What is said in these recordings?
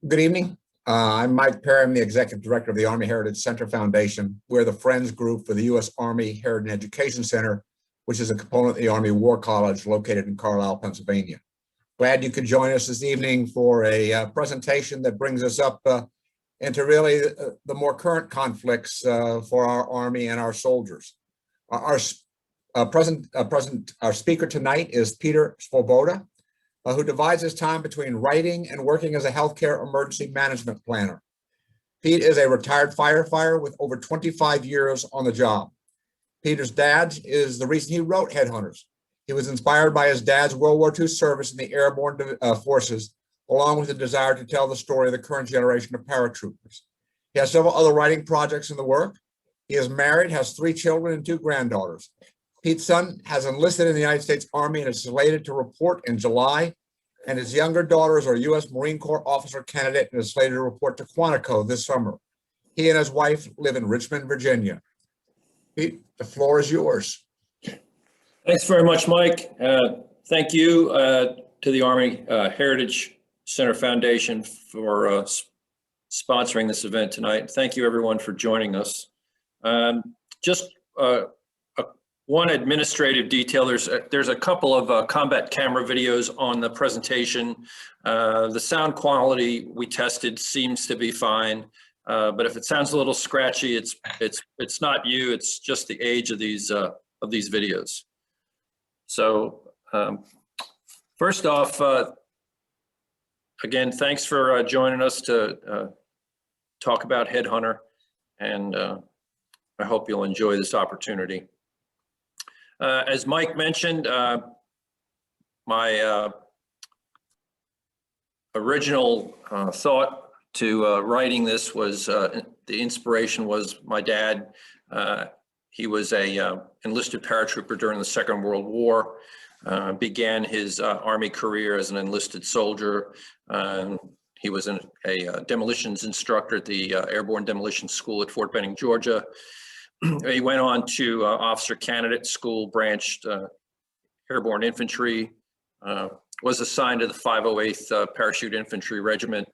Good evening. I'm Mike Perry. I'm the Executive Director of the Army Heritage Center Foundation. We're the Friends Group for the U.S. Army Heritage Education Center, which is a component of the Army War College located in Carlisle, Pennsylvania. Glad you could join us this evening for a presentation that brings us up into really the more current conflicts for our Army and our soldiers. Our speaker tonight is Peter Svoboda, who divides his time between writing and working as a healthcare emergency management planner. Pete is a retired firefighter with over 25 years on the job. Peter's dad is the reason he wrote Headhunters. He was inspired by his dad's World War II service in the Airborne Forces, along with the desire to tell the story of the current generation of paratroopers. He has several other writing projects in the work. He is married, has 3 children and 2 granddaughters. Pete's son has enlisted in the United States Army and is slated to report in July, and his younger daughters are U.S. Marine Corps officer candidate and is slated to report to Quantico this summer. He and his wife live in Richmond, Virginia. Pete, the floor is yours. Thanks very much, Mike. Thank you to the Army Heritage Center Foundation for sponsoring this event tonight. Thank you, everyone, for joining us. One administrative detail, there's a couple of combat camera videos on the presentation. The sound quality we tested seems to be fine, but if it sounds a little scratchy, it's not you, it's just the age of these videos. So first off, again, thanks for joining us to talk about Headhunter, and I hope you'll enjoy this opportunity. As Mike mentioned, my original thought to writing this was, the inspiration was my dad. He was a enlisted paratrooper during the Second World War, began his Army career as an enlisted soldier. He was a demolitions instructor at the Airborne Demolition School at Fort Benning, Georgia. He went on to officer candidate school, branched Airborne Infantry, was assigned to the 508th Parachute Infantry Regiment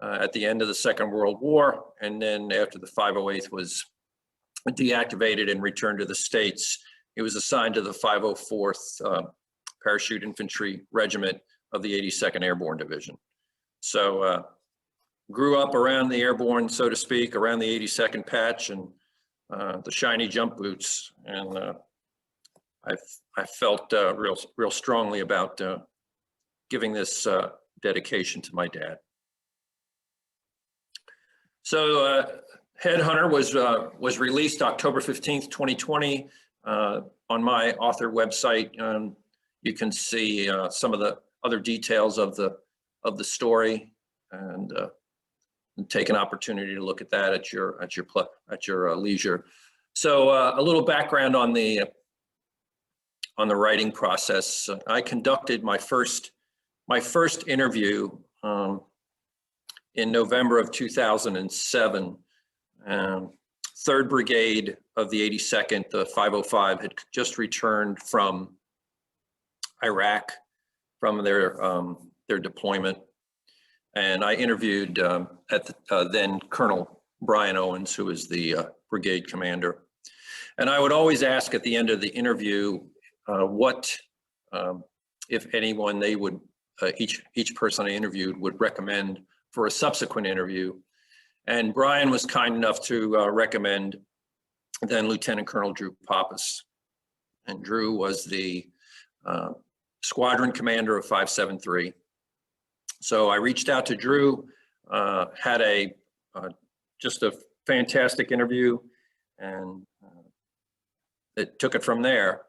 at the end of the Second World War. And then after the 508th was deactivated and returned to the States, he was assigned to the 504th Parachute Infantry Regiment of the 82nd Airborne Division. So grew up around the airborne, so to speak, around the 82nd patch, and the shiny jump boots, and I felt real strongly about giving this dedication to my dad. So Headhunter was released October 15th, 2020 on my author website. You can see some of the other details of the story, and take an opportunity to look at that at your leisure. So a little background on the writing process. I conducted my first interview in November of 2007. 3rd Brigade of the 82nd, the 505, had just returned from Iraq from their deployment. And I interviewed at the then Colonel Brian Owens, who was the brigade commander. And I would always ask at the end of the interview what, if anyone, they would, each person I interviewed would recommend for a subsequent interview. And Brian was kind enough to recommend then Lieutenant Colonel Drew Pappas. And Drew was the squadron commander of 573. So I reached out to Drew, had just a fantastic interview, and it took it from there.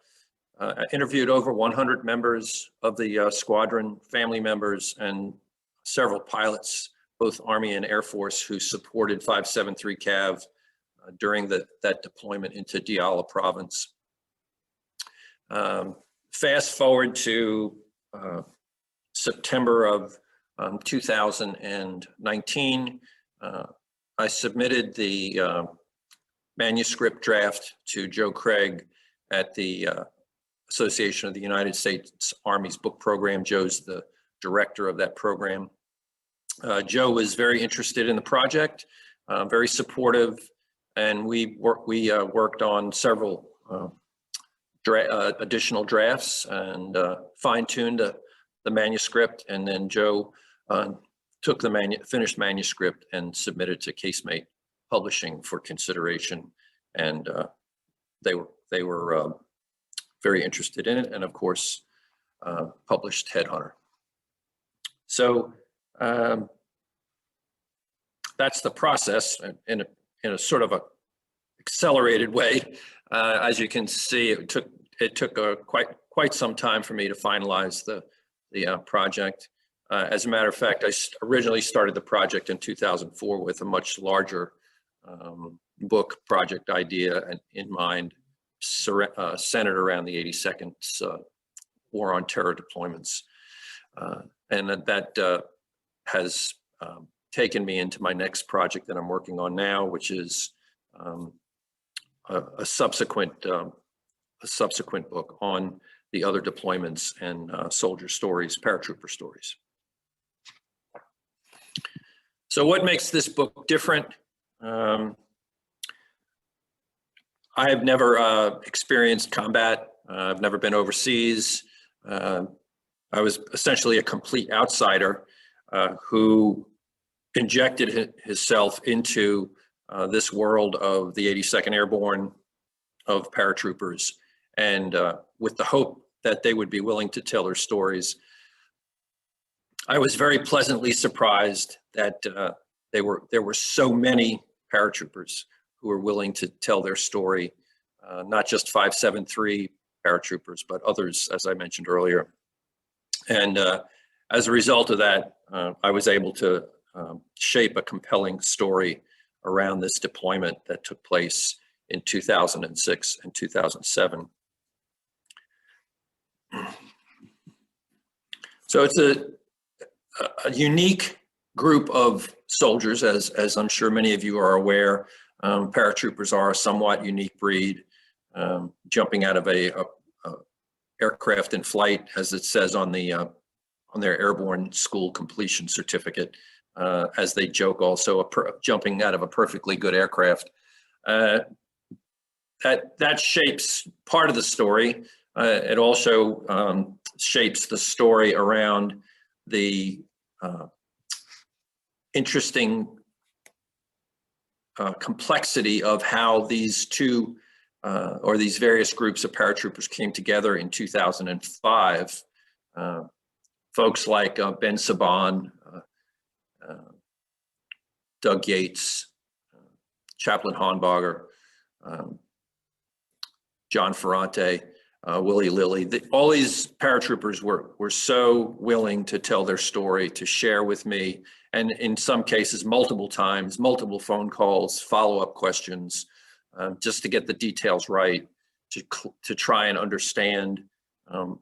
I interviewed over 100 members of the squadron, family members, and several pilots, both Army and Air Force, who supported 573 CAV during that deployment into Diyala Province. Fast forward to September of 2019, I submitted the manuscript draft to Joe Craig at the Association of the United States Army's book program. Joe's the director of that program. Joe was very interested in the project, very supportive, and we worked on several additional drafts and fine-tuned the manuscript, and then Joe took the finished manuscript and submitted to Casemate Publishing for consideration, and they were very interested in it, and of course published Headhunter. So that's the process in a sort of a accelerated way. As you can see, it took quite some time for me to finalize the project. As a matter of fact, I originally started the project in 2004 with a much larger book project idea in mind, centered around the 82nd's War on Terror deployments. And that has taken me into my next project that I'm working on now, which is a subsequent book on the other deployments and soldier stories, paratrooper stories. So what makes this book different? I have never experienced combat. I've never been overseas. I was essentially a complete outsider who injected himself into this world of the 82nd Airborne, of paratroopers, and with the hope that they would be willing to tell their stories. I was very pleasantly surprised that there were so many paratroopers who were willing to tell their story, not just 573 paratroopers, but others, as I mentioned earlier. And as a result of that, I was able to shape a compelling story around this deployment that took place in 2006 and 2007. So it's a unique group of soldiers, as I'm sure many of you are aware. Paratroopers are a somewhat unique breed, jumping out of a aircraft in flight, as it says on their airborne school completion certificate, as they joke, also jumping out of a perfectly good aircraft. That shapes part of the story. It also shapes the story around the interesting complexity of how these two or these various groups of paratroopers came together in 2005. Folks like Ben Saban, Doug Yates, Chaplain Hornberger, John Ferrante, Willie Lilly. All these paratroopers were so willing to tell their story, to share with me, and in some cases, multiple times, multiple phone calls, follow-up questions, just to get the details right, to try and understand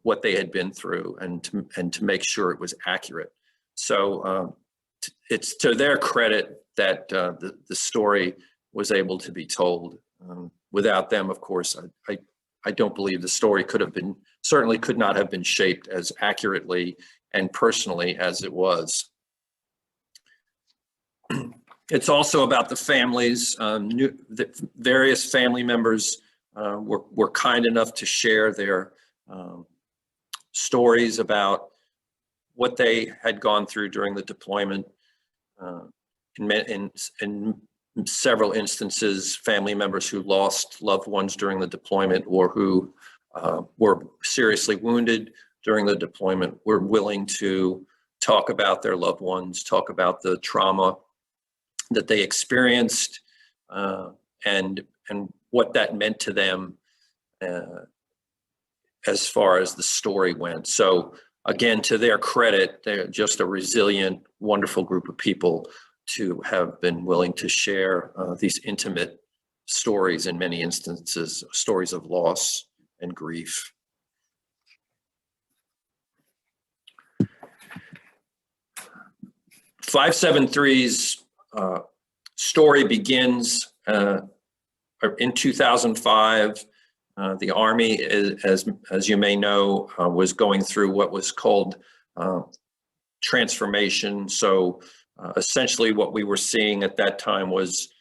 what they had been through, and to make sure it was accurate. So it's to their credit that the story was able to be told. Without them, of course, I don't believe the story certainly could not have been shaped as accurately and personally as it was. It's also about the families. The various family members were kind enough to share their stories about what they had gone through during the deployment. In several instances, family members who lost loved ones during the deployment or who were seriously wounded during the deployment were willing to talk about their loved ones, talk about the trauma that they experienced, and what that meant to them as far as the story went. So again, to their credit, they're just a resilient, wonderful group of people to have been willing to share these intimate stories, in many instances, stories of loss and grief. .573's story begins in 2005. The Army, as you may know, was going through what was called transformation. So Essentially what we were seeing at that time was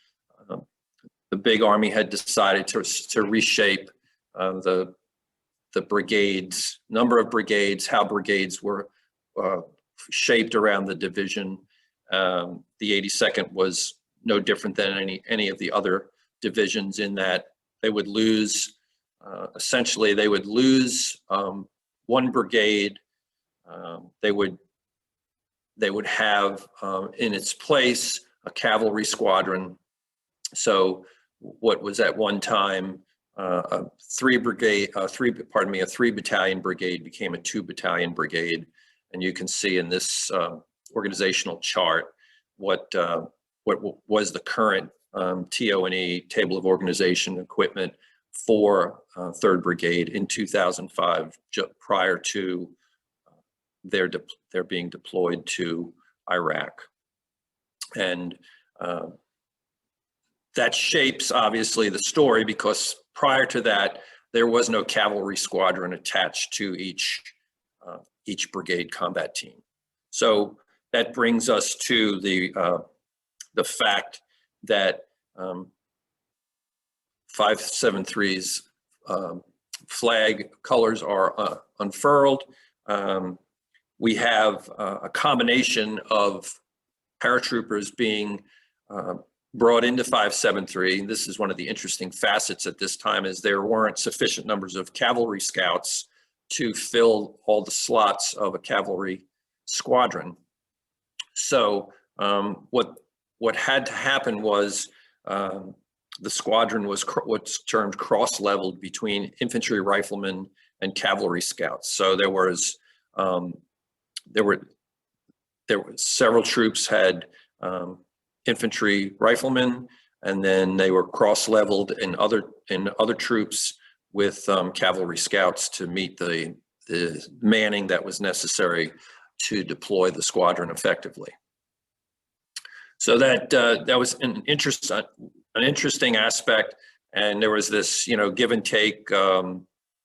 the big army had decided to reshape the brigades, number of brigades, how brigades were shaped around the division. The 82nd was no different than any of the other divisions in that they would lose, essentially they would lose one brigade. They would have in its place a cavalry squadron. So what was at one time a 3 battalion brigade became a 2 battalion brigade. And you can see in this organizational chart what was the current TO&E, Table of Organization Equipment, for 3rd Brigade in 2005, prior to their being deployed to Iraq. And that shapes obviously the story, because prior to that, there was no cavalry squadron attached to each brigade combat team. So that brings us to the fact that 573's flag colors are unfurled. We have a combination of paratroopers being brought into 573. This is one of the interesting facets at this time, is there weren't sufficient numbers of cavalry scouts to fill all the slots of a cavalry squadron. So what had to happen was the squadron was what's termed cross-leveled between infantry, riflemen, and cavalry scouts. So there were several troops had infantry, riflemen, and then they were cross-leveled in other troops with cavalry scouts to meet the manning that was necessary to deploy the squadron effectively. So that was an interesting aspect, and there was this, give and take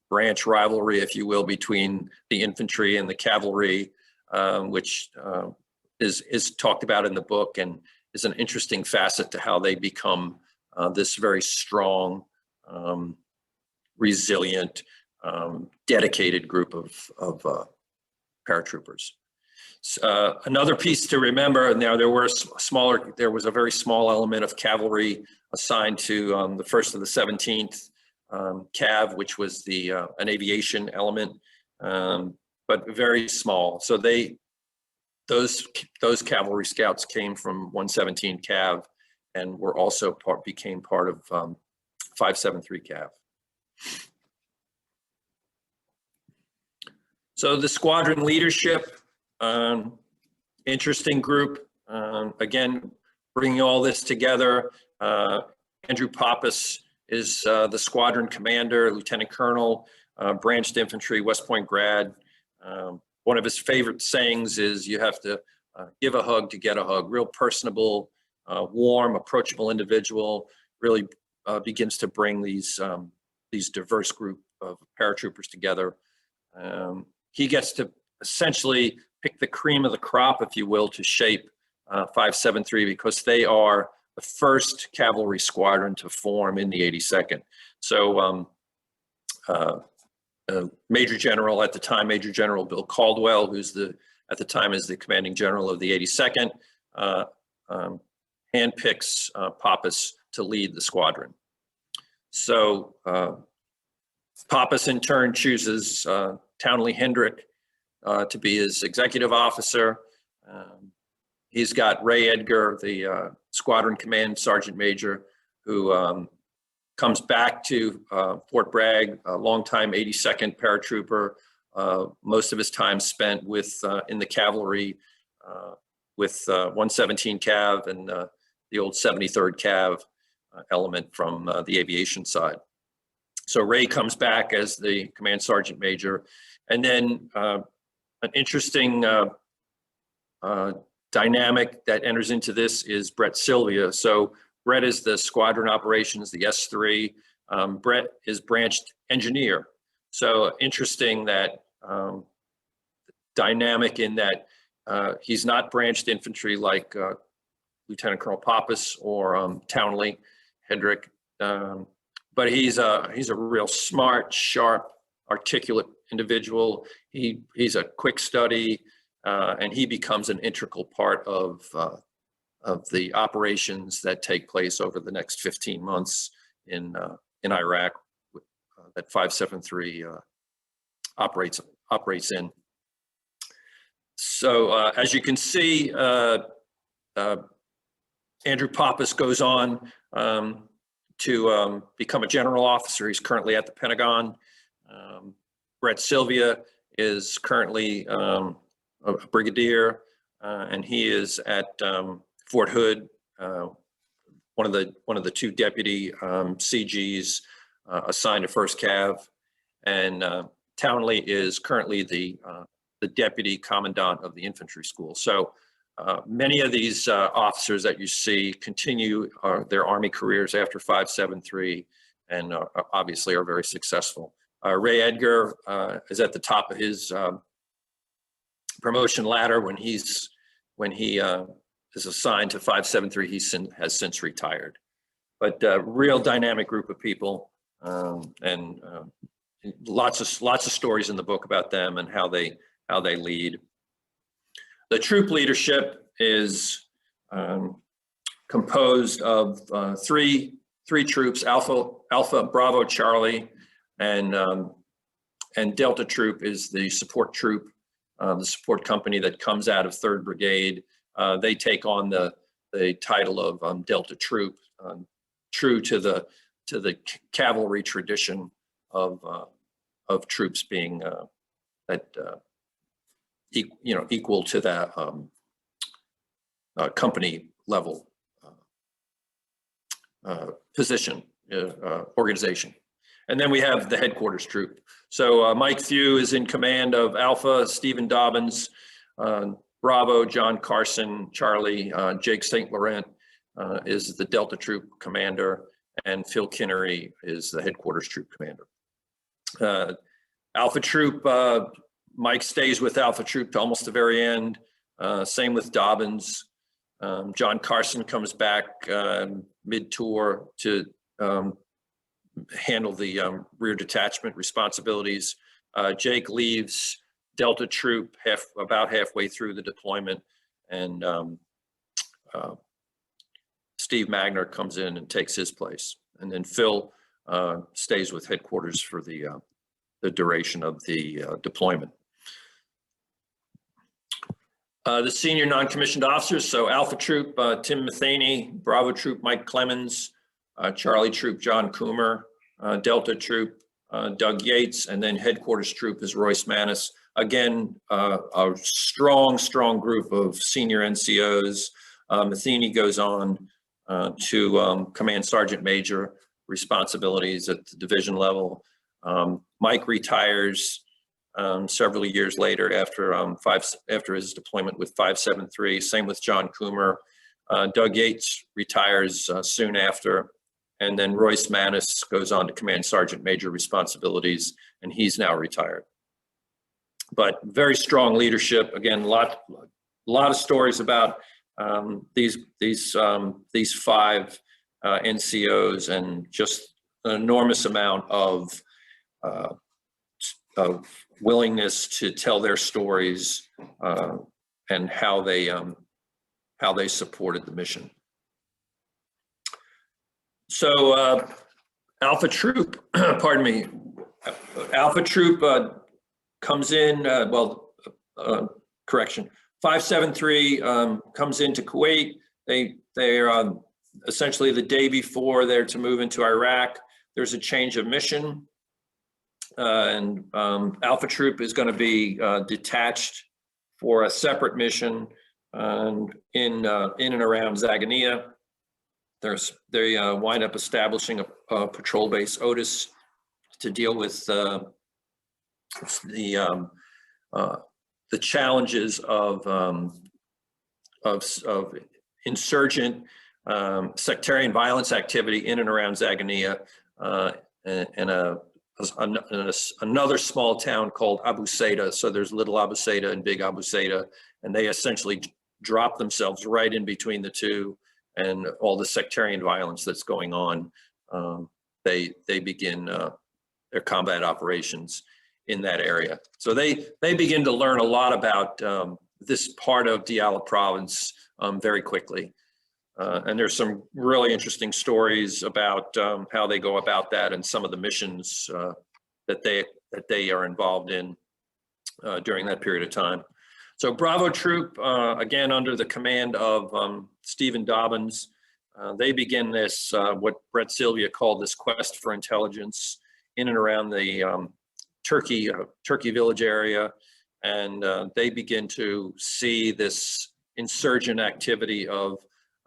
branch rivalry, if you will, between the infantry and the cavalry, which is talked about in the book and is an interesting facet to how they become this very strong, resilient, dedicated group of paratroopers. Another piece to remember, now there was a very small element of cavalry assigned to the 1st of the 17th CAV, which was an aviation element, but very small. So those cavalry scouts came from 117 CAV and were also became part of 573 CAV. So the squadron leadership, interesting group. Again, bringing all this together, Andrew Pappas is the squadron commander, lieutenant colonel, branched infantry, West Point grad. One of his favorite sayings is, you have to give a hug to get a hug. Real personable, warm, approachable individual, really begins to bring these diverse group of paratroopers together. He gets to essentially pick the cream of the crop, if you will, to shape 573, because they are the first cavalry squadron to form in the 82nd. So Major General at the time, Major General Bill Caldwell, who's at the time is the commanding general of the 82nd, handpicks Pappas to lead the squadron. So Pappas in turn chooses Townley Hendrick to be his executive officer. He's got Ray Edgar, the squadron command sergeant major, who comes back to Fort Bragg, a longtime 82nd paratrooper. Most of his time spent in the cavalry with 117 CAV and the old 73rd CAV element from the aviation side. So Ray comes back as the command sergeant major. And then an interesting dynamic that enters into this is Brett Sylvia. So Brett is the squadron operations, the S3. Brett is branched engineer. So interesting that dynamic in that He's not branched infantry like Lieutenant Colonel Pappas or Townley Hedrick, but he's a real smart, sharp, articulate individual. He's a quick study, and he becomes an integral part of the operations that take place over the next 15 months in Iraq that 573 operates in. So as you can see, Andrew Pappas goes on to become a general officer. He's currently at the Pentagon. Brett Sylvia is currently a brigadier, and he is at Fort Hood, one of the two deputy CGs assigned to 1st Cav, and Townley is currently the deputy commandant of the infantry school. So many of these officers that you see continue their Army careers after 573 and obviously are very successful. Ray Edgar is at the top of his promotion ladder when he is assigned to 573. He has since retired. But real dynamic group of people, and lots of stories in the book about them and how they lead. The troop leadership is composed of three troops: Alpha, Bravo, Charlie, and Delta Troop is the support troop, the support company that comes out of 3rd Brigade. They take on the title of Delta Troop, true to the cavalry tradition of troops being equal to that company level position, organization. And then we have the headquarters troop. So Mike Few is in command of Alpha, Stephen Dobbins, Bravo, John Carson, Charlie, Jake St. Laurent is the Delta Troop commander, and Phil Kinnery is the headquarters troop commander. Alpha Troop, Mike stays with Alpha Troop to almost the very end. Same with Dobbins. John Carson comes back mid-tour to handle the rear detachment responsibilities. Jake leaves Delta Troop about halfway through the deployment, and Steve Magner comes in and takes his place. And then Phil stays with headquarters for the duration of the deployment. The senior non-commissioned officers, so Alpha Troop, Tim Matheny; Bravo Troop, Mike Clemens; Charlie Troop, John Coomer; Delta Troop, Doug Yates; and then Headquarters Troop is Royce Manis. Again, a strong group of senior NCOs. Matheny goes on to Command Sergeant Major responsibilities at the division level. Mike retires several years later after his deployment with 573. Same with John Coomer. Doug Yates retires soon after, and then Royce Manis goes on to Command Sergeant Major responsibilities, and he's now retired. But very strong leadership. Again, a lot of stories about these 5 NCOs, and just an enormous amount of willingness to tell their stories and how they supported the mission. So Alpha Troop, pardon me, Alpha Troop comes in, correction, 573 comes into Kuwait. They're essentially the day before they're to move into Iraq. There's a change of mission. And Alpha Troop is going to be detached for a separate mission in and around Zagania. They wind up establishing a patrol base, Otis, to deal with the challenges of insurgent sectarian violence activity in and around Zagania, and another small town called Abu Saida. So there's Little Abu Saida and Big Abu Saida, and they essentially drop themselves right in between the two, and all the sectarian violence that's going on. They begin their combat operations in that area. So they begin to learn a lot about this part of Diyala Province very quickly. And there's some really interesting stories about how they go about that and some of the missions that they are involved in during that period of time. So Bravo Troop, again, under the command of Stephen Dobbins, they begin this, what Brett Sylvia called this quest for intelligence in and around the Turkey Village area. And they begin to see this insurgent activity of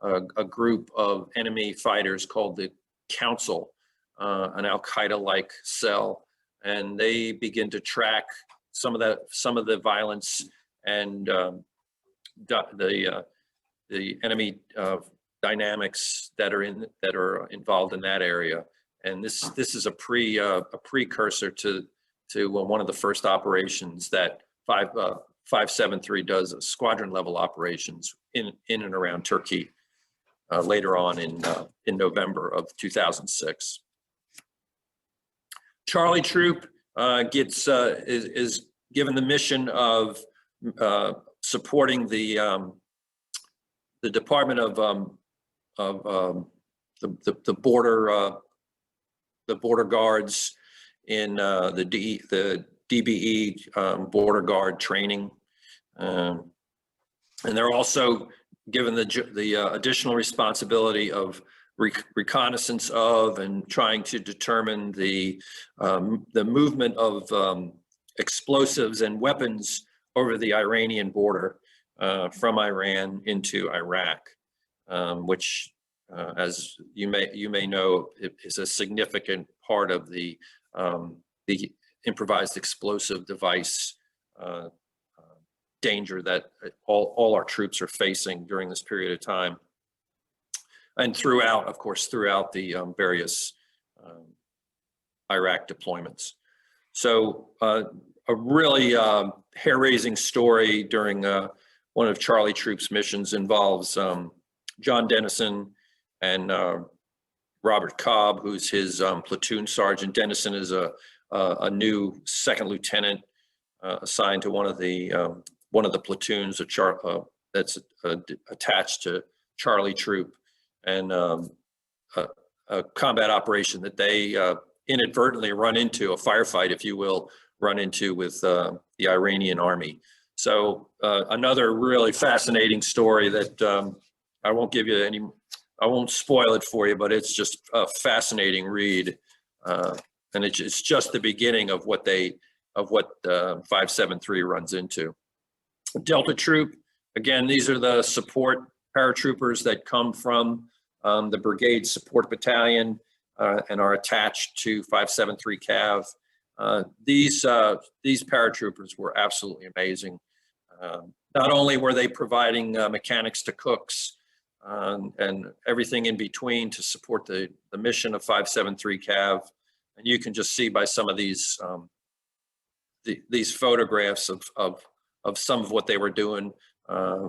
a group of enemy fighters called the Council, an Al-Qaeda-like cell. And they begin to track some of the violence and the enemy dynamics that are involved in that area. And this is a precursor to one of the first operations that 573 does, squadron level operations in and around Turkey later on in November of 2006. Charlie Troop is given the mission of supporting the Department of the border guards in the DBE border guard training, and they're also given the additional responsibility of reconnaissance of and trying to determine the movement of explosives and weapons over the Iranian border from Iran into Iraq, which, as you may know, is a significant part of the improvised explosive device danger that all our troops are facing during this period of time, and throughout the various Iraq deployments. So a really hair-raising story during one of Charlie Troop's missions involves John Dennison and Robert Cobb, who's his platoon sergeant. Dennison is a new second lieutenant assigned to one of the platoons that's attached to Charlie Troop, and a combat operation that they inadvertently run into, a firefight, if you will, run into with the Iranian army. So another really fascinating story that I won't spoil it for you, but it's just a fascinating read, and it's just the beginning of what 573 runs into. Delta Troop, again, these are the support paratroopers that come from the Brigade Support Battalion and are attached to 573 CAV. These paratroopers were absolutely amazing. Not only were they providing mechanics to cooks and everything in between to support the mission of 573 CAV, and you can just see by some of these photographs of some of what they were doing: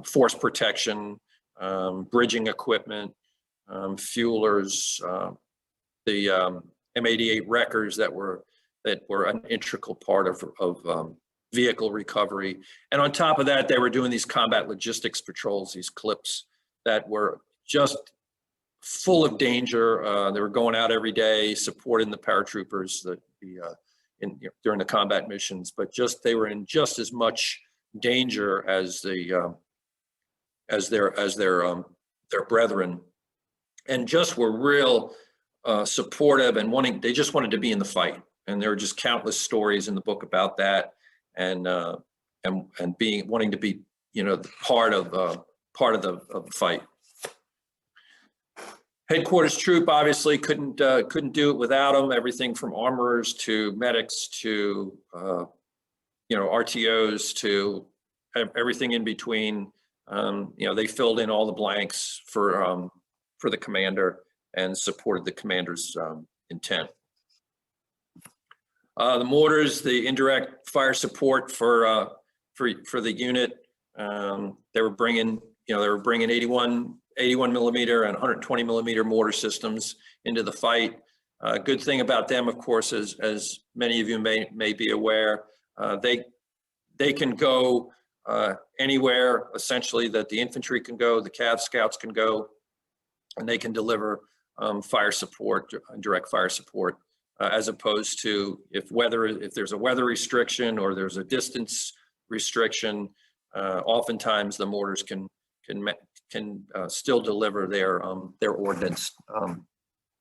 force protection, bridging equipment, fuelers, the M88 wreckers that were an integral part of vehicle recovery. And on top of that, they were doing these combat logistics patrols, these clips that were just full of danger. They were going out every day, supporting the paratroopers during the combat missions, but they were in just as much danger as their brethren, and just were real supportive and they just wanted to be in the fight. And there are just countless stories in the book about that, and wanting to be, part of the fight. Headquarters Troop obviously couldn't do it without them. Everything from armorers to medics to RTOs to everything in between. They filled in all the blanks for the commander and supported the commander's intent. The mortars, the indirect fire support for the unit. They were bringing 81 millimeter and 120 millimeter mortar systems into the fight. Good thing about them, of course, as many of you may be aware, they can go anywhere essentially that the infantry can go, the CAV scouts can go, and they can deliver fire support, direct fire support, as opposed to if there's a weather restriction or there's a distance restriction, oftentimes the mortars can still deliver their ordnance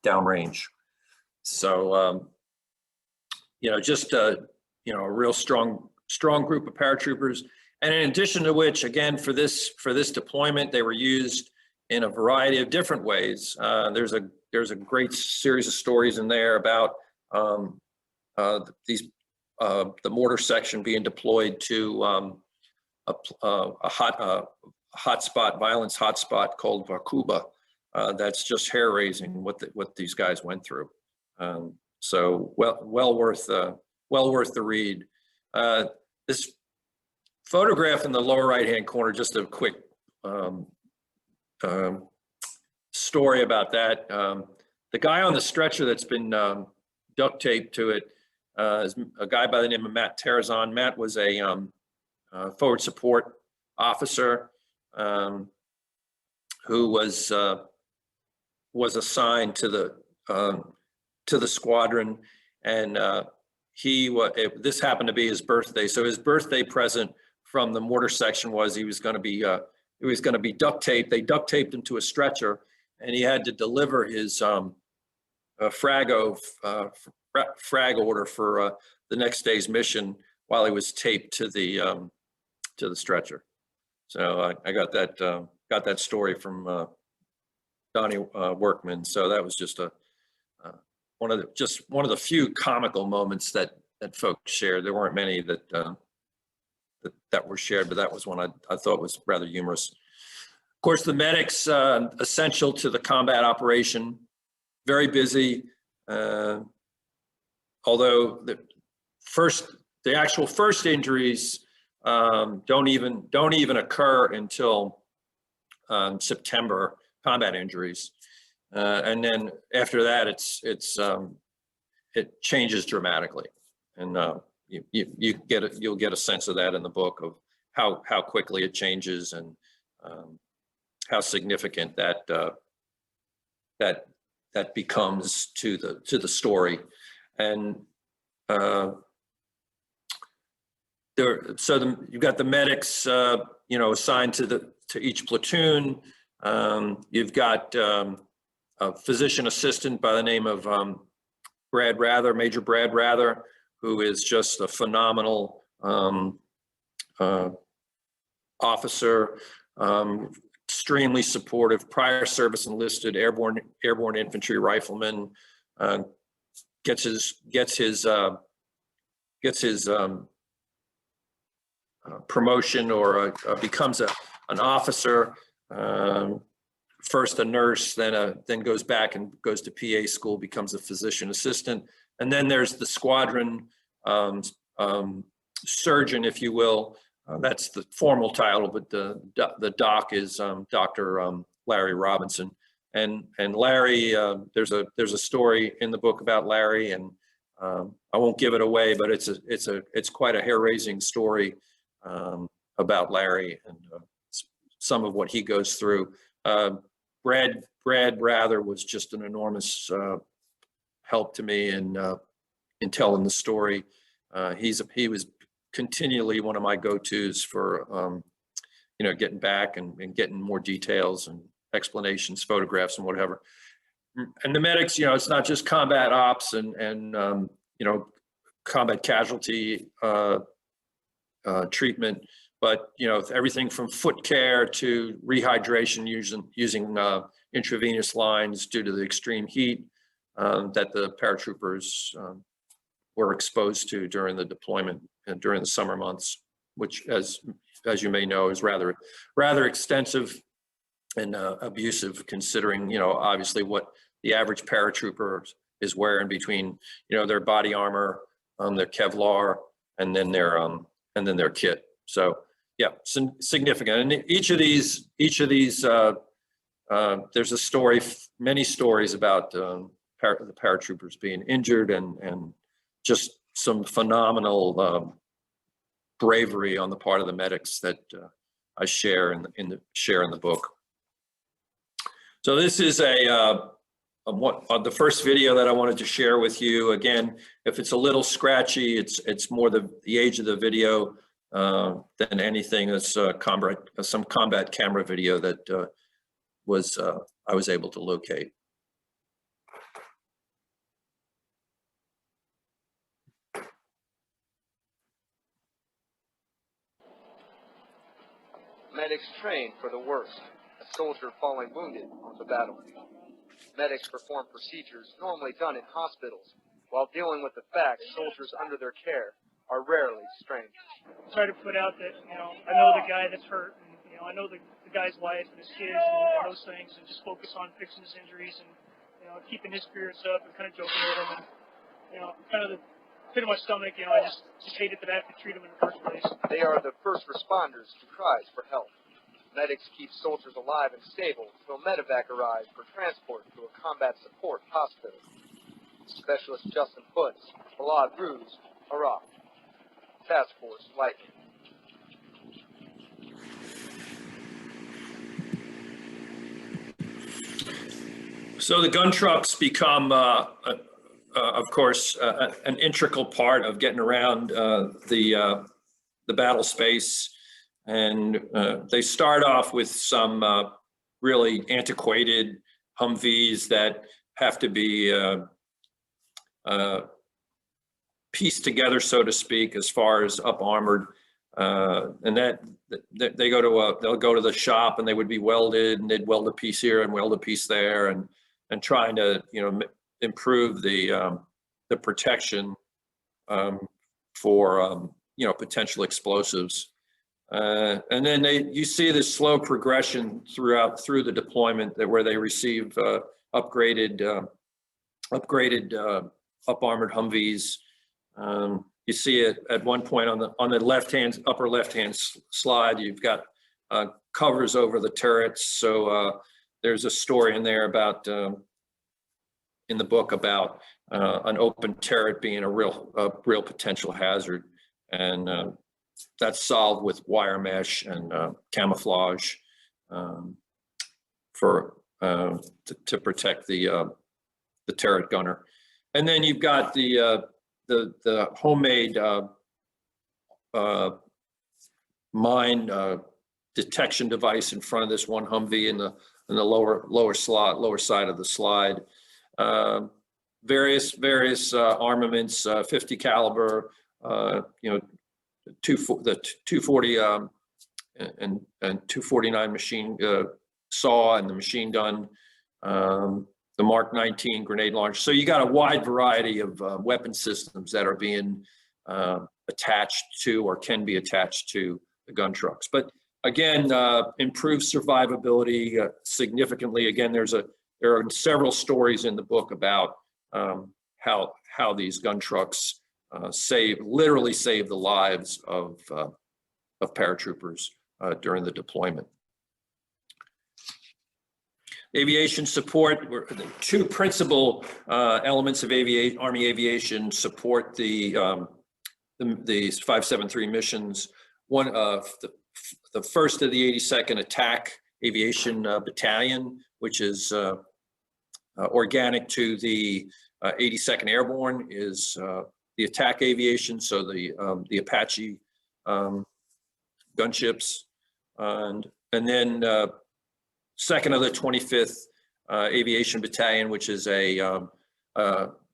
downrange. So just a real strong group of paratroopers. And in addition to which, again, for this deployment, they were used in a variety of different ways. There's a great series of stories in there about the mortar section being deployed to a violence hotspot called Vakuba. That's just hair raising what these guys went through. So well worth the read. This photograph in the lower right-hand corner, just a quick story about that. The guy on the stretcher that's been duct taped to it is a guy by the name of Matt Terrorizing. Matt was a forward support officer who was assigned to the squadron, and this happened to be his birthday. So his birthday present from the mortar section was he was going to be duct taped. They duct taped him to a stretcher, and he had to deliver his frag order for the next day's mission while he was taped to the stretcher. So I got that story from Donnie Workman. So that was just one of the few comical moments that folks shared. There weren't many that were shared, but that was one I thought was rather humorous. Of course, the medics, essential to the combat operation, very busy. Although the actual first injuries don't even occur until September, combat injuries, and then after that it changes dramatically, and you'll get a sense of that in the book of how quickly it changes and how significant that becomes to the story. And you've got the medics assigned to each platoon. You've got a physician assistant by the name of Brad Rather, Major Brad Rather, who is just a phenomenal officer, extremely supportive, prior service enlisted, airborne infantry rifleman, gets his promotion or becomes an officer, first a nurse, then goes back and goes to PA school, becomes a physician assistant. And then there's the squadron surgeon, if you will. That's the formal title, but the doc is Dr. Larry Robinson. And Larry, there's a story in the book about Larry, and I won't give it away, but it's quite a hair-raising story about Larry and some of what he goes through. Brad Rather was just an enormous help to me in telling the story. He was continually one of my go-tos for getting back and getting more details and explanations, photographs, and whatever. And the medics, it's not just combat ops and combat casualty treatment, but everything from foot care to rehydration using intravenous lines due to the extreme heat that the paratroopers were exposed to during the deployment and during the summer months, which, as you may know, is rather extensive and abusive, considering obviously what the average paratrooper is wearing between their body armor, their Kevlar, and then their kit. So yeah, significant. And each of these, there's a story, many stories about the paratroopers being injured, and just some phenomenal bravery on the part of the medics that I share in the book. So this is the first video that I wanted to share with you. Again, if it's a little scratchy, it's more the age of the video than anything. It's some combat camera video that I was able to locate. Medics train for the worst, a soldier falling wounded on the battlefield. Medics perform procedures normally done in hospitals, while dealing with the fact soldiers under their care are rarely strangers. Try to put out that, I know the guy that's hurt, and, I know the guy's wife and his kids and those things, and just focus on fixing his injuries and, keeping his spirits up and kind of joking with him. And, kind of the pit of my stomach, I just hated that I have to treat him in the first place. They are the first responders to cries for help. Medics keep soldiers alive and stable until medevac arrives for transport to a combat support hospital. Specialist Justin Foots, Balad Ruse, Iraq. Task Force Lightning. So the gun trucks become, of course, an integral part of getting around the battle space. And they start off with some really antiquated Humvees that have to be pieced together, so to speak, as far as up armored. And that they'll go to the shop and they would be welded, and they'd weld a piece here and weld a piece there, and trying to improve the protection for potential explosives. And then you see this slow progression through the deployment where they receive upgraded up armored Humvees. You see it at one point on the upper left hand slide. You've got covers over the turrets. So there's a story in there about in the book about an open turret being a real potential hazard, and that's solved with wire mesh and camouflage to protect the turret gunner. And then you've got the homemade mine detection device in front of this one Humvee in the lower side of the slide. Various armaments, 50 caliber, the 240 and 249 machine saw and the machine gun, the Mark 19 grenade launcher. So you got a wide variety of weapon systems that are being attached to or can be attached to the gun trucks. But again, improved survivability significantly. Again, there are several stories in the book about how these gun trucks literally save the lives of paratroopers during the deployment. Aviation support, the two principal elements of Army aviation support the 573 missions. One of the first of the 82nd Attack Aviation Battalion, which is organic to the 82nd Airborne, is the attack aviation, so the Apache gunships, and then second of the 25th Aviation Battalion, which is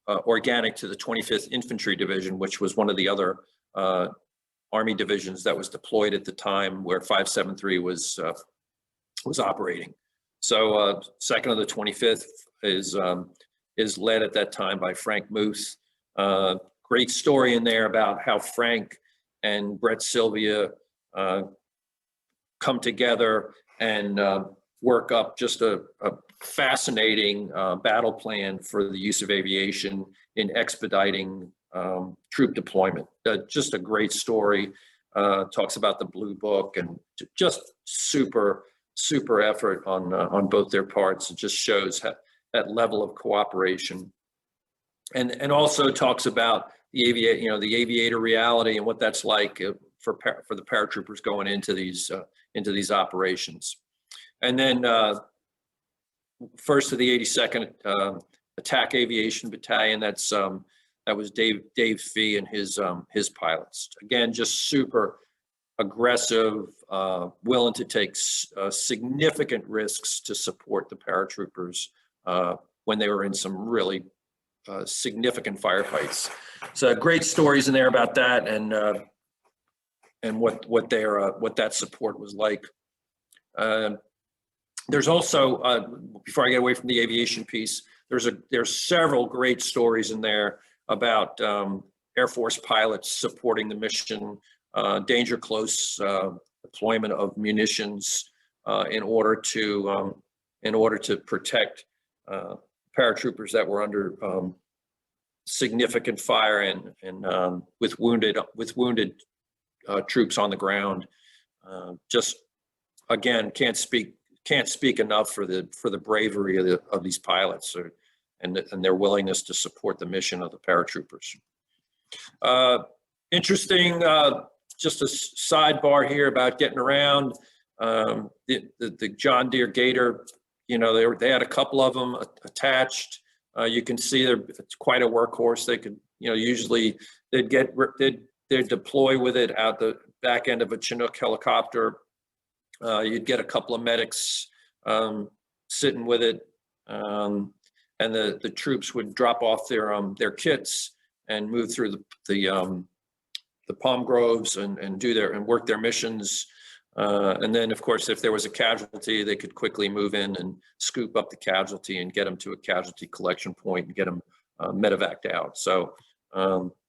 organic to the 25th Infantry Division, which was one of the other Army divisions that was deployed at the time where 573 was operating. So second of the 25th is led at that time by Frank Muth. Great story in there about how Frank and Brett Sylvia come together and work up just a fascinating battle plan for the use of aviation in expediting troop deployment. Just a great story. Talks about the Blue Book and just super effort on both their parts. It just shows that level of cooperation, and also talks about the aviator reality and what that's like for the paratroopers going into these operations. And then first of the 82nd Attack Aviation Battalion. That was Dave Fee and his pilots. Again, just super aggressive, willing to take significant risks to support the paratroopers when they were in some really significant firefights. So great stories in there about that and what that support was like. There's also before I get away from the aviation piece, there's several great stories in there about Air Force pilots supporting the mission, danger close deployment of munitions in order to protect paratroopers that were under significant fire and with wounded troops on the ground. Just again, can't speak enough for the bravery of these pilots and their willingness to support the mission of the paratroopers. Interesting, just a sidebar here about getting around. The John Deere Gator, they had a couple of them attached. You can see it's quite a workhorse. They could, usually they'd deploy with it out the back end of a Chinook helicopter. You'd get a couple of medics sitting with it, and the troops would drop off their kits and move through the palm groves and work their missions. And then, of course, if there was a casualty, they could quickly move in and scoop up the casualty and get them to a casualty collection point and get them medevaced out. So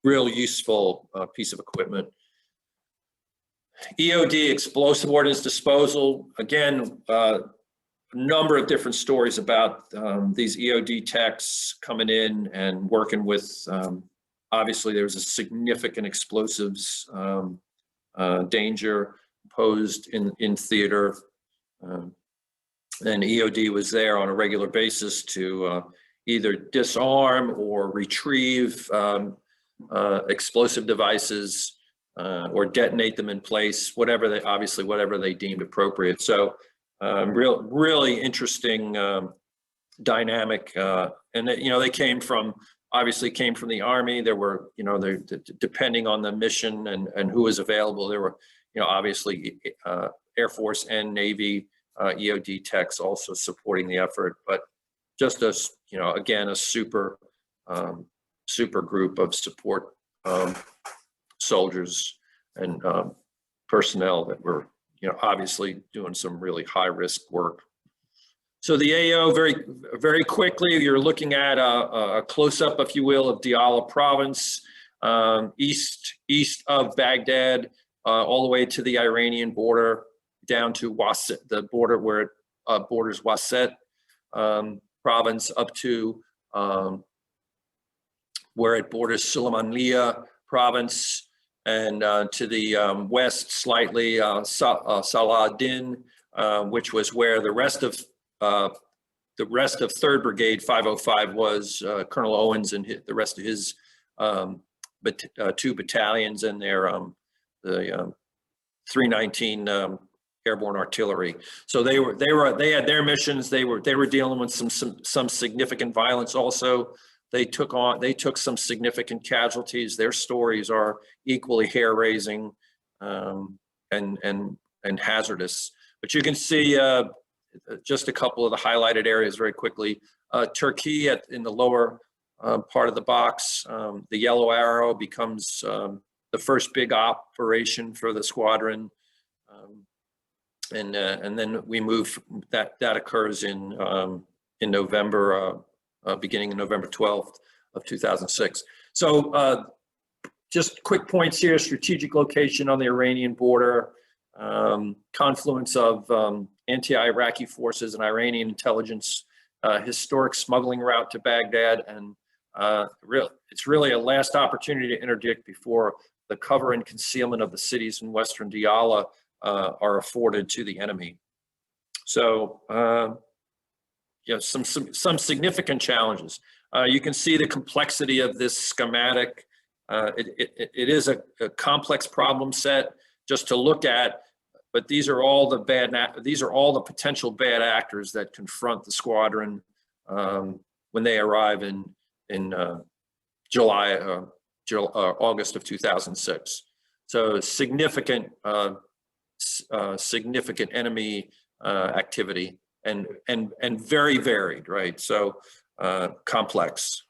real useful piece of equipment. EOD, explosive ordnance disposal. Again, a number of different stories about these EOD techs coming in and working with, obviously there was a significant explosives danger posed in theater. And EOD was there on a regular basis to either disarm or retrieve explosive devices or detonate them in place, whatever they deemed appropriate. So really interesting dynamic, and they obviously came from the Army. There were, depending on the mission and who was available, there were, obviously Air Force and Navy EOD techs also supporting the effort, but just again, a super group of support soldiers and personnel that were, obviously doing some really high risk work. So the AO, very quickly, you're looking at a close-up, if you will, of Diyala Province, east of Baghdad, all the way to the Iranian border, down to Waset, the border where it borders Waset province, up to where it borders Sulaymaniyah province, and to the west slightly, Salahuddin, which was where the rest of 3rd Brigade 505 was. Colonel Owens and the rest of his 2 battalions and the 319 Airborne Artillery. So they had their missions. They were dealing with some significant violence also. They took some significant casualties. Their stories are equally hair-raising and hazardous. But you can see just a couple of the highlighted areas very quickly. Turkey in the lower part of the box. The yellow arrow becomes the first big operation for the squadron, and then we move. That occurs in November. Beginning in November 12th of 2006. So just quick points here: strategic location on the Iranian border, confluence of anti-Iraqi forces and Iranian intelligence, historic smuggling route to Baghdad, and it's really a last opportunity to interdict before the cover and concealment of the cities in western Diyala are afforded to the enemy. So, some significant challenges. You can see the complexity of this schematic. It is a complex problem set just to look at, but these are all the potential bad actors that confront the squadron when they arrive in August of 2006. So significant enemy activity and very varied, right? So complex.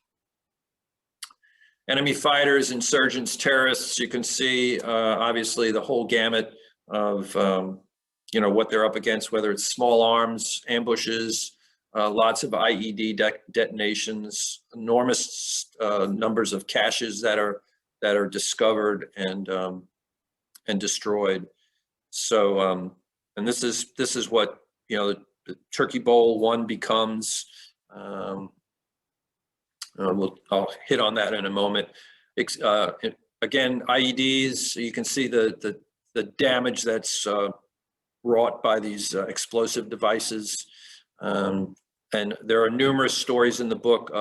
Enemy fighters, insurgents, terrorists, you can see obviously the whole gamut of what they're up against, whether it's small arms, ambushes, lots of IED detonations, enormous numbers of caches that are discovered and destroyed. So and this is what the Turkey Bowl 1 becomes. I'll hit on that in a moment. Again, IEDs, you can see the damage that's wrought by these explosive devices. And there are numerous stories in the book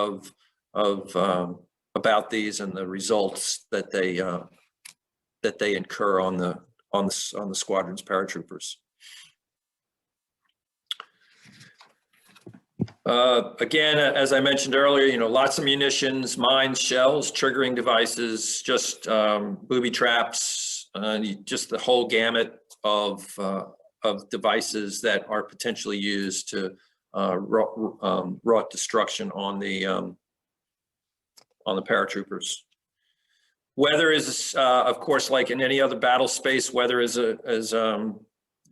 about these and the results that they incur on the squadron's paratroopers. Again, as I mentioned earlier, lots of munitions, mines, shells, triggering devices, just booby traps, just the whole gamut of devices that are potentially used to wrought destruction on the paratroopers. Weather is, of course, like in any other battle space, weather is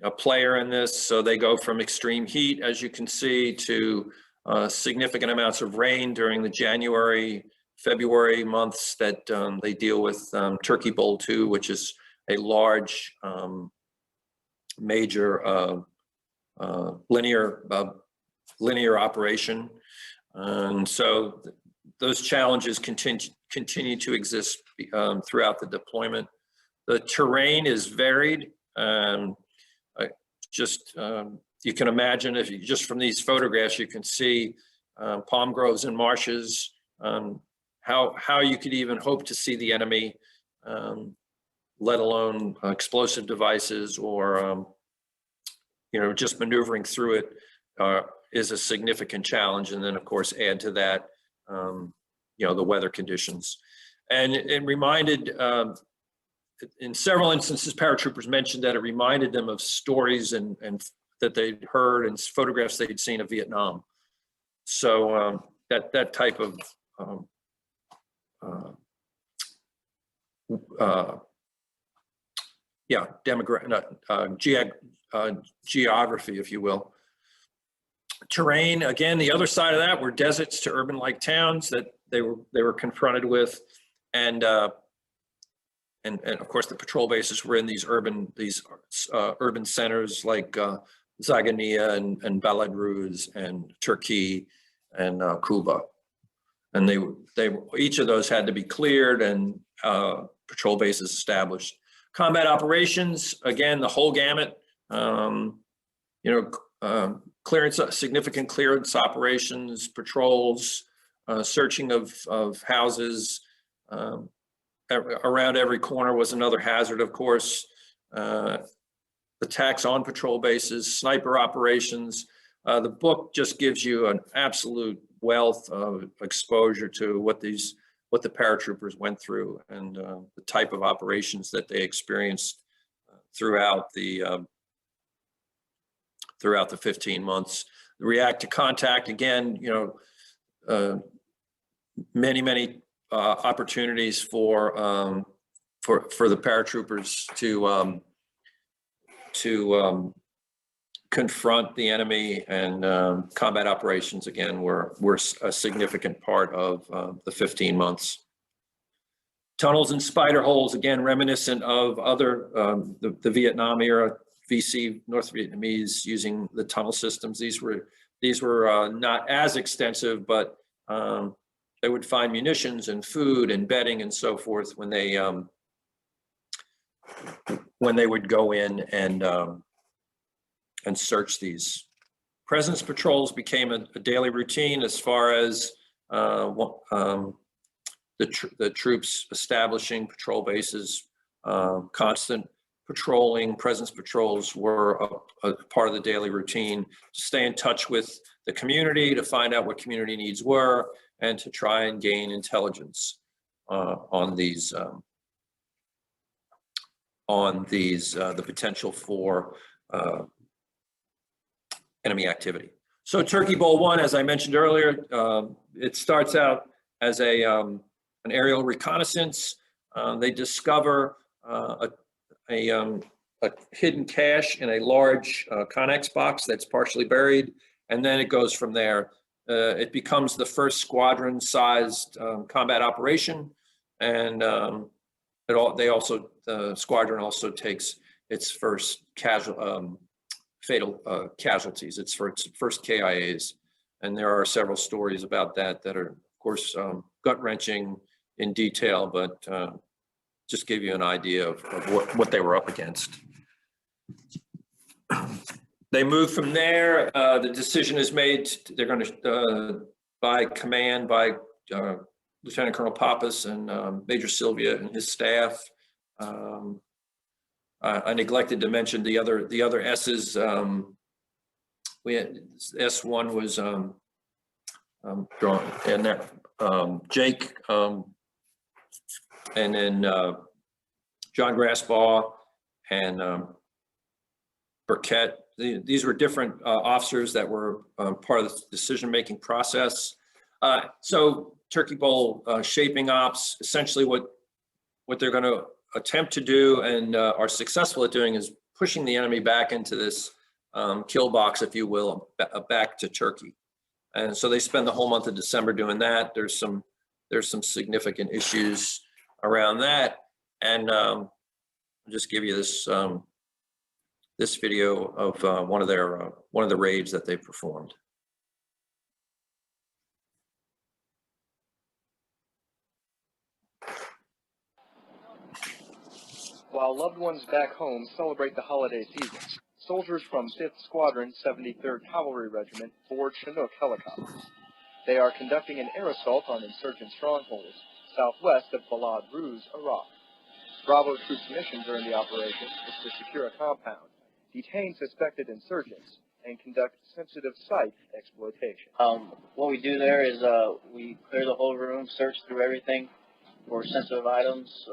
a player in this. So they go from extreme heat, as you can see, to significant amounts of rain during the January, February months that they deal with Turkey Bowl 2, which is a large, major linear operation. And so those challenges continue to exist throughout the deployment. The terrain is varied. You can imagine, if you just from these photographs, you can see palm groves and marshes, how you could even hope to see the enemy, let alone explosive devices or, just maneuvering through it is a significant challenge. And then, of course, add to that, the weather conditions. And it reminded, in several instances, paratroopers mentioned that it reminded them of stories and that they'd heard and photographs they'd seen of Vietnam. So that type of geography, if you will. Terrain, again, the other side of that were deserts to urban-like towns that they were confronted with, and of course the patrol bases were in these urban centers like Zagania and Belarus and Turkey and Cuba, and they each of those had to be cleared and patrol bases established. Combat operations, again, the whole gamut. Significant clearance operations, patrols, searching of houses. Around every corner was another hazard, of course. Attacks on patrol bases, sniper operations. The book just gives you an absolute wealth of exposure to what the paratroopers went through and the type of operations that they experienced throughout the 15 months. The react to contact, again, many opportunities for the paratroopers to confront the enemy, and combat operations, again, were a significant part of the 15 months. Tunnels and spider holes, again, reminiscent of other, the Vietnam era VC, North Vietnamese, using the tunnel systems. These were not as extensive, but would find munitions and food and bedding and so forth when they would go in and search these. Presence patrols became a daily routine as far as the troops establishing patrol bases. Constant patrolling, presence patrols were a part of the daily routine to stay in touch with the community, to find out what community needs were, and to try and gain intelligence on these the potential for enemy activity. So Turkey Bowl 1, as I mentioned earlier, it starts out as an aerial reconnaissance. They discover a hidden cache in a large Connex box that's partially buried, and then it goes from there. It becomes the first squadron-sized combat operation, and the squadron also takes its first fatal casualties. It's for its first KIAs, and there are several stories about that are, of course, gut-wrenching in detail, but just give you an idea of what they were up against. They move from there. The decision is made. They're going to, by command, by Lieutenant Colonel Pappas and Major Sylvia and his staff. I neglected to mention the other S's. We had S1 was drawn, and there Jake, and then John Grassbaugh and Burkett. These were different officers that were part of the decision-making process. So Turkey Bowl shaping ops, essentially what they're going to attempt to do and are successful at doing is pushing the enemy back into this kill box, if you will, back to Turkey. And so they spend the whole month of December doing that. There's some significant issues around that, and I'll just give you this this video of one of the raids that they performed. While loved ones back home celebrate the holiday season, soldiers from 5th Squadron, 73rd Cavalry Regiment board Chinook helicopters. They are conducting an air assault on insurgent strongholds southwest of Balad Ruz, Iraq. Bravo troops' mission during the operation is to secure a compound, detain suspected insurgents, and conduct sensitive site exploitation. What we do there is we clear the whole room, search through everything for sensitive items,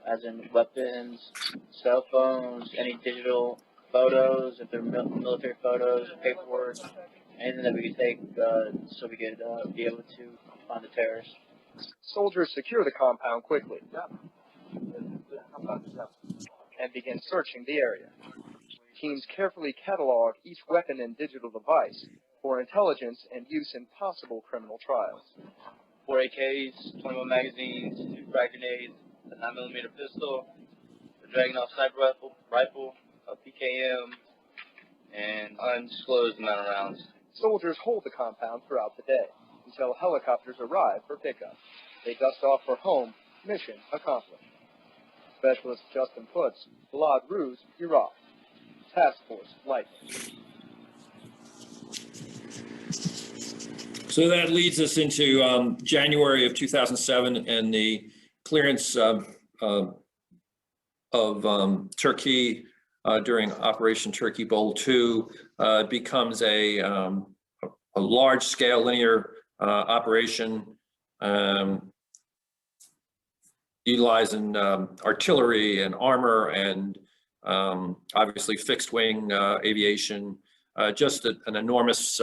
as in weapons, cell phones, any digital photos, if they're military photos, paperwork, anything that we could take so we could be able to find the terrorists. Soldiers secure the compound quickly and begin searching the area. Teams carefully catalog each weapon and digital device for intelligence and use in possible criminal trials. 4 AKs, 21 magazines, 2 frag grenades, a 9mm pistol, a Dragunov sniper rifle, a PKM, and undisclosed amount of rounds. Soldiers hold the compound throughout the day until helicopters arrive for pickup. They dust off for home, mission accomplished. Specialist Justin Putz, Balad Ruz, Iraq. Task Force Lightning. So that leads us into January of 2007 and the clearance of Turkey during Operation Turkey Bowl 2 becomes a large-scale linear operation utilizing artillery and armor and obviously fixed-wing aviation, just an enormous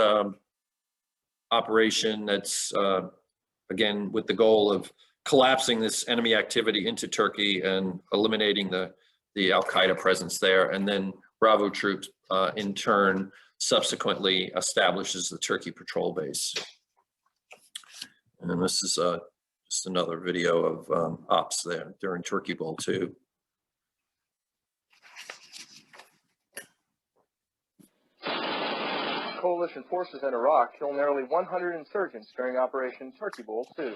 operation that's, again, with the goal of collapsing this enemy activity into Turkey and eliminating the Al-Qaeda presence there. And then Bravo troops, in turn, subsequently establishes the Turkey patrol base. And this is just another video of ops there during Turkey Bowl 2. coalition forces in Iraq kill nearly 100 insurgents during Operation Turkey Bowl 2.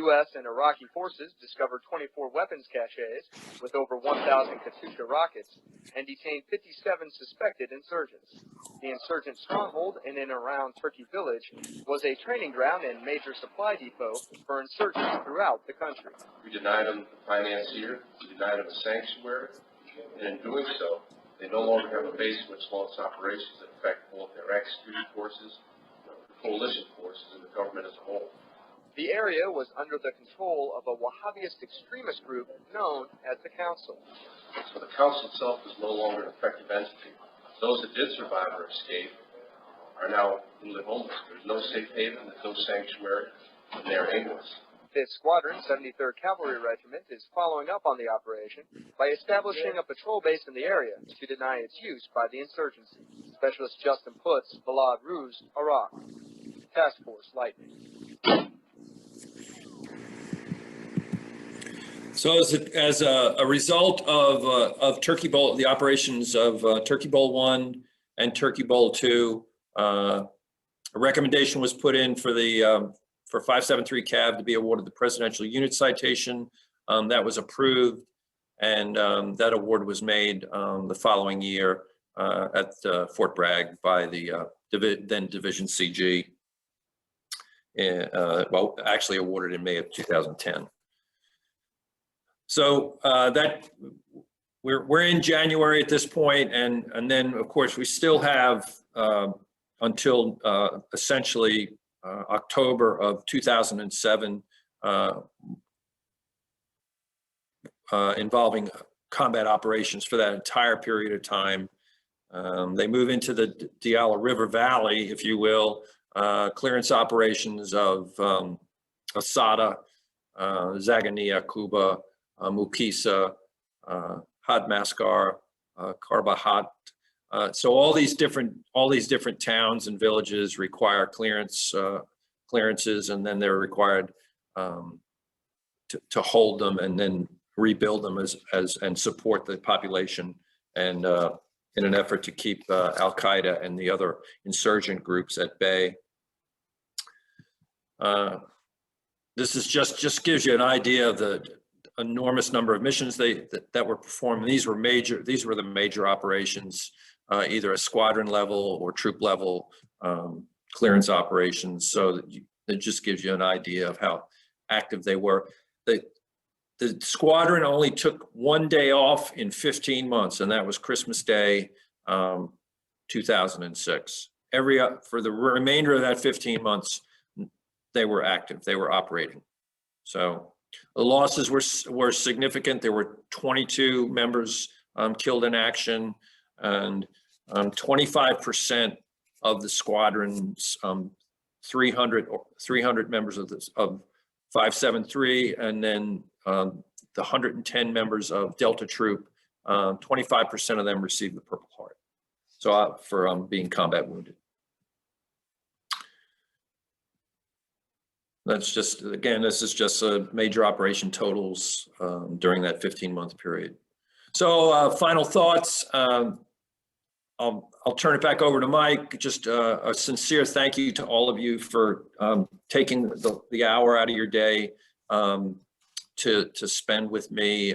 U.S. and Iraqi forces discovered 24 weapons caches with over 1,000 Katyusha rockets and detained 57 suspected insurgents. The insurgent stronghold in and around Turkey Village was a training ground and major supply depot for insurgents throughout the country. We denied them a financier, we denied them a sanctuary, and in doing so, they no longer have a base which launch operations that affect both their executed forces, the coalition forces, and the government as a whole. The area was under the control of a Wahhabist extremist group known as the Council. So the council itself is no longer an effective entity. Those that did survive or escape are now newly homeless. There's no safe haven, there's no sanctuary, and they're aimless. This squadron, 73rd Cavalry Regiment, is following up on the operation by establishing a patrol base in the area to deny its use by the insurgency. Specialist Justin Putz, Balad Ruz, Iraq. Task Force Lightning. So as a result of Turkey Bowl, the operations of Turkey Bowl 1 and Turkey Bowl 2, a recommendation was put in for the for 573 CAV to be awarded the Presidential Unit Citation. That was approved, and that award was made the following year at Fort Bragg by the then Division CG. Well, actually awarded in May of 2010. So that we're in January at this point, and then of course we still have until essentially October of 2007 involving combat operations for that entire period of time. They move into the Diyala River Valley, if you will, clearance operations of Asada, Zagania, Kuba, Mukisa, Hadmaskar, Karbahat. So all these different towns and villages require clearances, and then they're required to hold them and then rebuild them and support the population, and in an effort to keep Al Qaeda and the other insurgent groups at bay. This is just gives you an idea of the enormous number of missions that were performed. These were the major operations, either at squadron level or troop level clearance operations. So it just gives you an idea of how active they were. The squadron only took one day off in 15 months, and that was Christmas Day, 2006. For the remainder of that 15 months, they were active, they were operating. So the losses were significant. There were 22 members killed in action, and 25% of the squadron's 300 members of 573, and then the 110 members of Delta Troop, 25% of them received the Purple Heart. So for being combat wounded. That's just, again, this is just a major operation totals during that 15-month period. So final thoughts. I'll turn it back over to Mike. Just a sincere thank you to all of you for taking the hour out of your day to spend with me,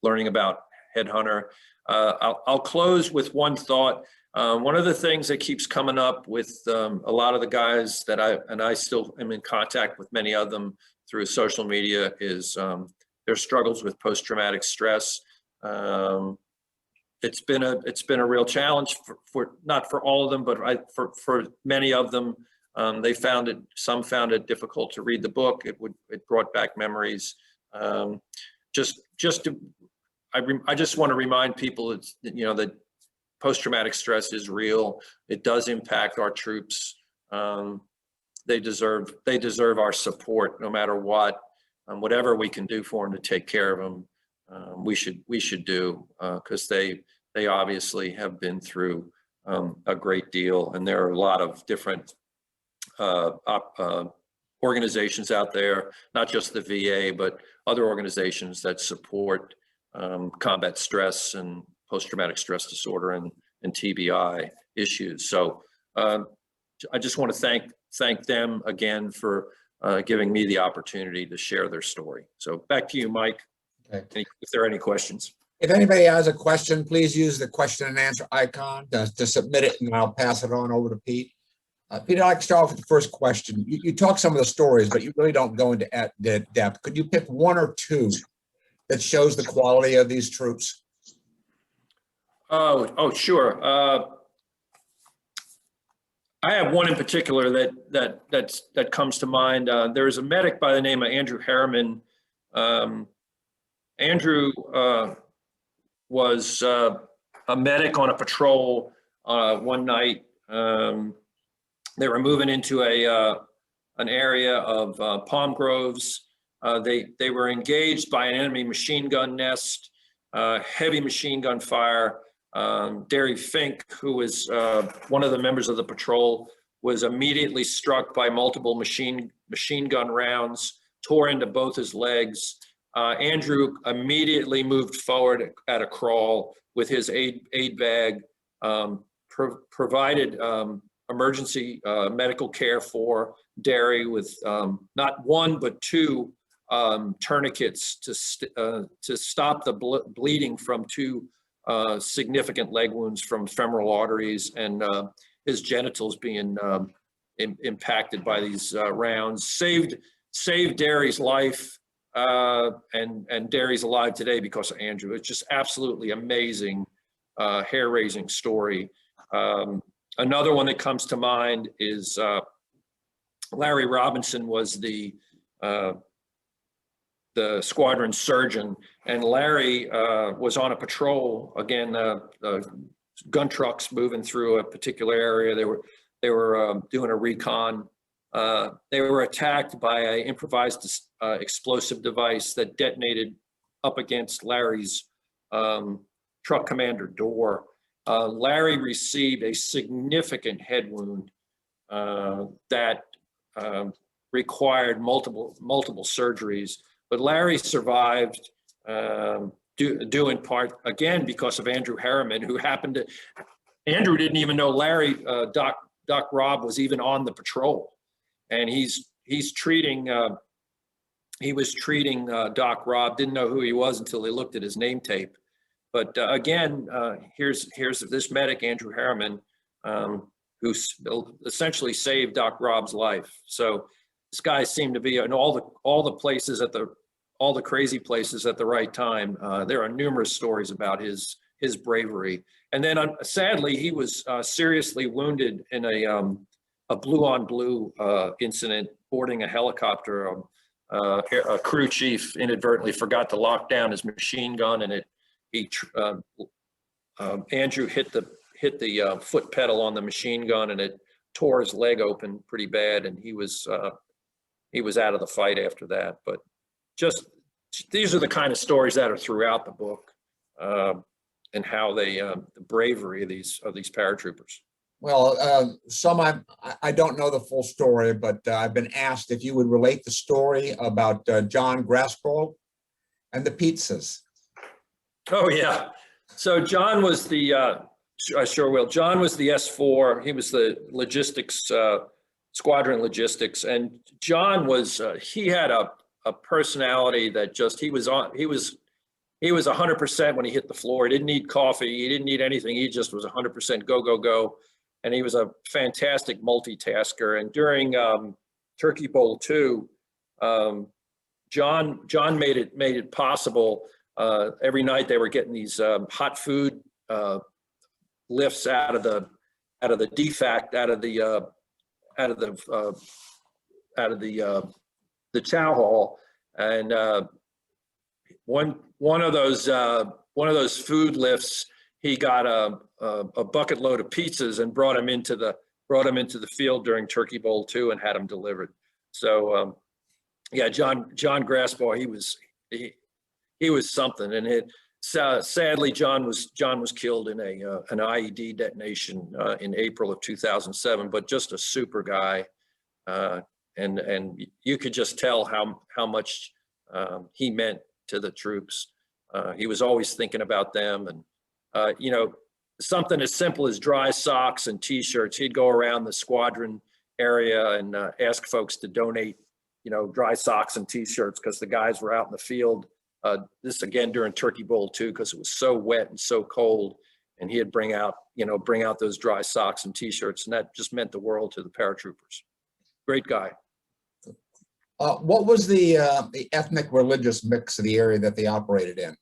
learning about Headhunter. I'll close with one thought. One of the things that keeps coming up with a lot of the guys that I still am in contact with, many of them through social media, is their struggles with post-traumatic stress. It's been a real challenge for not for all of them, but for many of them. Some found it difficult to read the book. It brought back memories. I just want to remind people that post-traumatic stress is real. It does impact our troops. They deserve our support no matter what. Whatever we can do for them to take care of them, we should do, because they obviously have been through a great deal, and there are a lot of different organizations out there, not just the VA, but other organizations that support combat stress and post-traumatic stress disorder and TBI. issues. So I just want to thank them again for giving me the opportunity to share their story. So back to you, Mike. Okay. If there are any questions. If anybody has a question, please use the question and answer icon to submit it, and I'll pass it on over to Pete. Pete, I'd like to start off with the first question. You talk some of the stories, but you really don't go into depth. Could you pick one or two that shows the quality of these troops? Oh, sure. I have one in particular that comes to mind. There's a medic by the name of Andrew Harriman. Andrew was a medic on a patrol one night. They were moving into an area of palm groves. They were engaged by an enemy machine gun nest, heavy machine gun fire. Derry Fink, who was one of the members of the patrol, was immediately struck by multiple machine gun rounds, tore into both his legs. Andrew immediately moved forward at a crawl with his aid bag, provided emergency medical care for Derry with not one but two tourniquets to stop the bleeding from two significant leg wounds from femoral arteries and his genitals being impacted by these rounds. Saved Derry's life, and Derry's alive today because of Andrew. It's just absolutely amazing, hair-raising story. Another one that comes to mind is Larry Robinson was the squadron surgeon, and Larry was on a patrol, again, gun trucks moving through a particular area. They were doing a recon. They were attacked by an improvised explosive device that detonated up against Larry's truck commander door. Larry received a significant head wound that required multiple surgeries, but Larry survived due in part, again, because of Andrew Harriman, who happened to, Andrew didn't even know Larry, Doc Robb was even on the patrol. And he was treating Doc Robb, didn't know who he was until they looked at his name tape. But again, here's this medic, Andrew Harriman, who essentially saved Doc Robb's life. So this guy seemed to be in all the places all the crazy places at the right time. There are numerous stories about his bravery. And then sadly, he was seriously wounded in a blue-on-blue incident boarding a helicopter. A crew chief inadvertently forgot to lock down his machine gun, and Andrew hit the foot pedal on the machine gun, and it tore his leg open pretty bad, and he was out of the fight after that. But just these are the kind of stories that are throughout the book, and how the bravery of these paratroopers. Well, I don't know the full story, but I've been asked if you would relate the story about John Graspel and the pizzas. Oh yeah. So John was the, I sure will. John was the S4. He was the logistics, squadron logistics. And John was, he had a personality that just, he was 100% when he hit the floor. He didn't need coffee. He didn't need anything. He just was 100% go, go, go. And he was a fantastic multitasker. And during Turkey Bowl 2, John made it possible. Every night they were getting these hot food lifts out of the defact, out of the chow hall, and one of those food lifts, he got a bucket load of pizzas and brought him into the field during Turkey Bowl 2 and had them delivered. So yeah, John Graspel, he was something. And sadly, John was killed in an IED detonation in April of 2007. But just a super guy, and you could just tell how much he meant to the troops. He was always thinking about them, and something as simple as dry socks and T-shirts. He'd go around the squadron area and ask folks to donate, dry socks and T-shirts because the guys were out in the field. This again during Turkey Bowl too, because it was so wet and so cold. And he'd bring out those dry socks and T-shirts, and that just meant the world to the paratroopers. Great guy. What was the ethnic religious mix of the area that they operated in?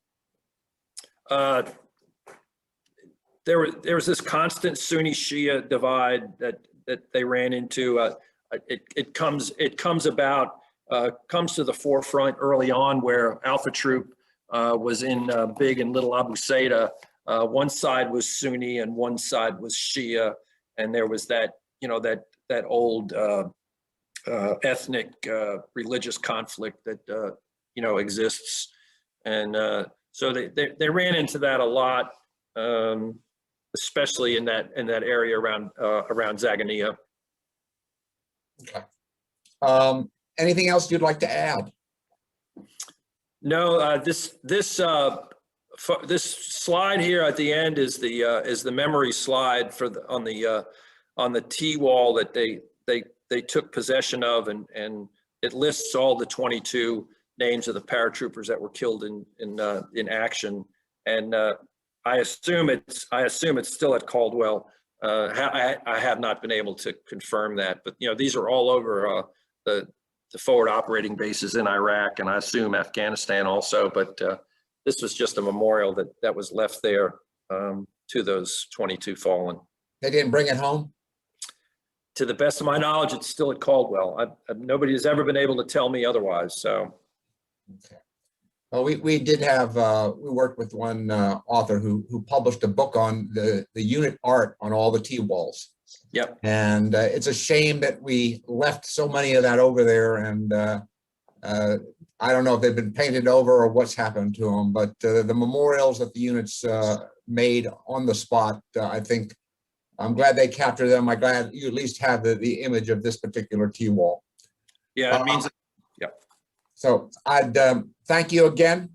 There was this constant Sunni Shia divide that they ran into. It comes to the forefront early on where Alpha Troop was in Big and Little Abu Saida. One side was Sunni and one side was Shia, and there was that old ethnic religious conflict that exists, and so they ran into that a lot, especially in that area around Zagania. Okay. Anything else you'd like to add? No, this slide here at the end is the memory slide for on the T wall that they took possession of, and it lists all the 22 names of the paratroopers that were killed in action. And I assume it's still at Caldwell. I have not been able to confirm that, but these are all over the forward operating bases in Iraq, and I assume Afghanistan also. But this was just a memorial that was left there to those 22 fallen. They didn't bring it home? To the best of my knowledge, it's still at Caldwell. Nobody has ever been able to tell me otherwise. So, okay. Well, we did have we worked with one author who published a book on the unit art on all the T-walls. Yep. And it's a shame that we left so many of that over there, and I don't know if they've been painted over or what's happened to them, but the memorials that the units made on the spot, I think, I'm glad they captured them. I'm glad you at least have the image of this particular T-wall. Yeah, it means, yeah. So I'd thank you again